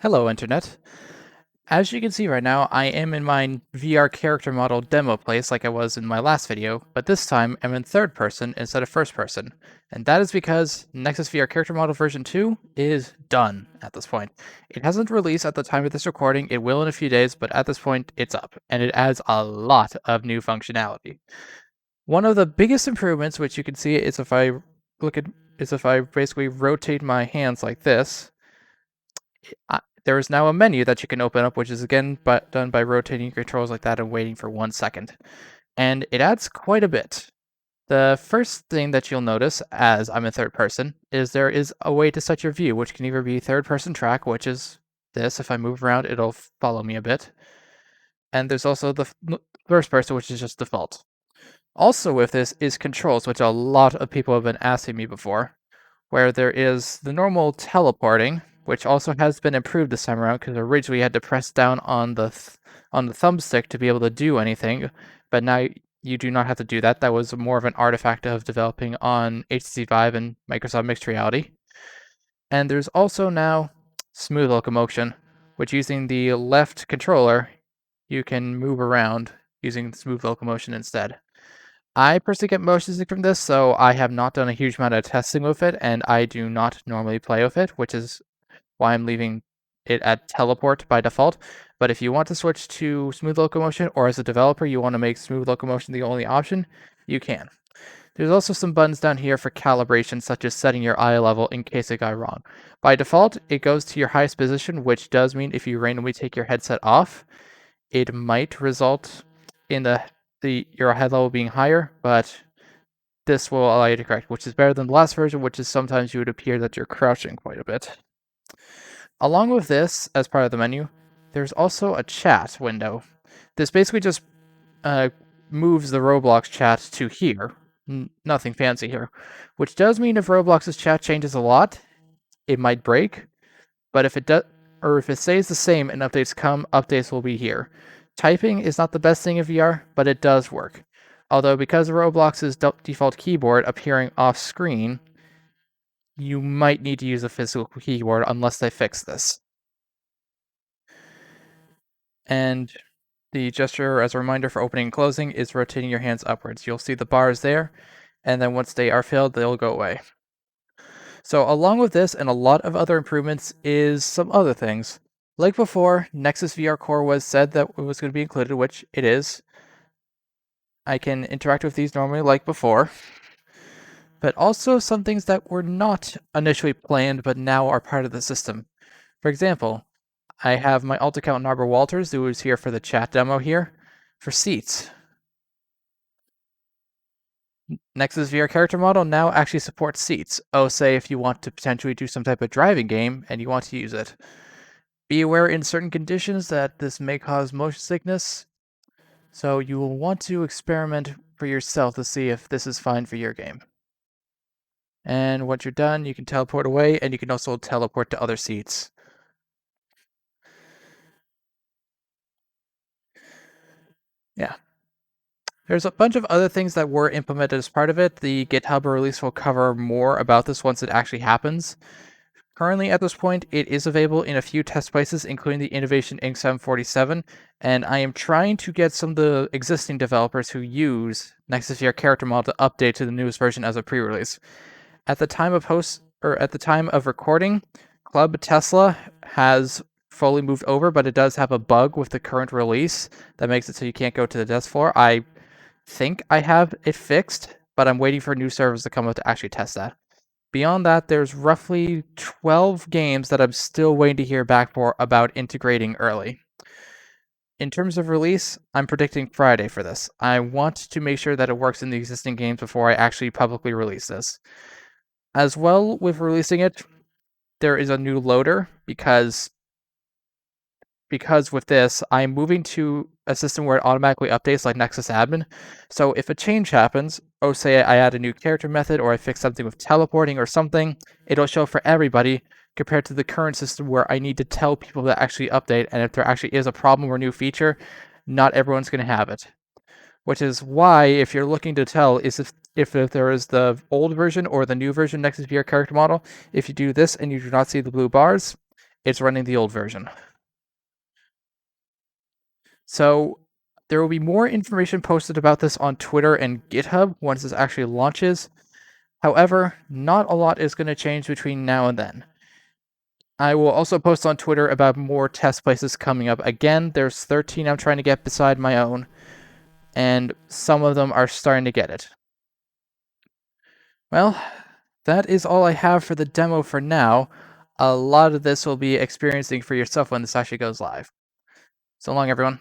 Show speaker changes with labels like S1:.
S1: Hello, Internet. As you can see right now, I am in my VR character model demo place like I was in my last video, but this time I'm in third person instead of first person. And that is because Nexus VR Character Model version 2 is done at this point. It hasn't released at the time of this recording, it will in a few days, but at this point it's up, and it adds a lot of new functionality. One of the biggest improvements, which you can see is if I basically rotate my hands like this, there is now a menu that you can open up, which is again done by rotating your controls like that and waiting for 1 second. And it adds quite a bit. The first thing that you'll notice, as I'm in third person, is there is a way to set your view, which can either be third person track, which is this. If I move around, it'll follow me a bit. And there's also the first person, which is just default. Also with this is controls, which a lot of people have been asking me before, where there is the normal teleporting, which also has been improved this time around because originally you had to press down on the thumbstick to be able to do anything, but now you do not have to do that. That was more of an artifact of developing on HTC Vive and Microsoft Mixed Reality. And there's also now smooth locomotion, which using the left controller, you can move around using smooth locomotion instead. I personally get motion sick from this, so I have not done a huge amount of testing with it, and I do not normally play with it, which is why I'm leaving it at teleport by default. But if you want to switch to smooth locomotion, or as a developer you want to make smooth locomotion the only option, you can. There's also some buttons down here for calibration, such as setting your eye level in case it got wrong. By default, it goes to your highest position, which does mean if you randomly take your headset off, it might result in your head level being higher, but this will allow you to correct, which is better than the last version, which is sometimes you would appear that you're crouching quite a bit. Along with this, as part of the menu, there's also a chat window. This basically just moves the Roblox chat to here. Nothing fancy here. Which does mean if Roblox's chat changes a lot, it might break. But if it does, or if it stays the same and updates come, updates will be here. Typing is not the best thing in VR, but it does work. Although because of Roblox's default keyboard appearing off screen, you might need to use a physical keyboard unless they fix this. And the gesture as a reminder for opening and closing is rotating your hands upwards. You'll see the bars there, and then once they are filled, they'll go away. So along with this and a lot of other improvements is some other things. Like before, Nexus VR Core was said that it was going to be included, which it is. I can interact with these normally like before. But also some things that were not initially planned but now are part of the system. For example, I have my alt account Narber Walters, who is here for the chat demo here, for seats. Nexus VR Character Model now actually supports seats. Oh, say if you want to potentially do some type of driving game and you want to use it. Be aware in certain conditions that this may cause motion sickness, so you will want to experiment for yourself to see if this is fine for your game. And once you're done, you can teleport away, and you can also teleport to other seats. Yeah. There's a bunch of other things that were implemented as part of it. The GitHub release will cover more about this once it actually happens. Currently, at this point, it is available in a few test places, including the Innovation Inc. 747, and I am trying to get some of the existing developers who use Nexus VR Character Model to update to the newest version as a pre-release. At the time of recording, Club Tesla has fully moved over, but it does have a bug with the current release that makes it so you can't go to the desk floor. I think I have it fixed, but I'm waiting for new servers to come up to actually test that. Beyond that, there's roughly 12 games that I'm still waiting to hear back for about integrating early. In terms of release, I'm predicting Friday for this. I want to make sure that it works in the existing games before I actually publicly release this. As well with releasing it, there is a new loader because with this, I'm moving to a system where it automatically updates like Nexus Admin. So if a change happens, say I add a new character method or I fix something with teleporting or something, it'll show for everybody compared to the current system where I need to tell people to actually update, and if there actually is a problem or new feature, not everyone's going to have it. Which is why, if you're looking to tell if there is the old version or the new version Nexus VR Character Model, if you do this and you do not see the blue bars, it's running the old version. So there will be more information posted about this on Twitter and GitHub once this actually launches. However, not a lot is going to change between now and then. I will also post on Twitter about more test places coming up. Again, there's 13 I'm trying to get beside my own, and some of them are starting to get it. Well, that is all I have for the demo for now. A lot of this will be experiencing for yourself when this actually goes live. So long, everyone.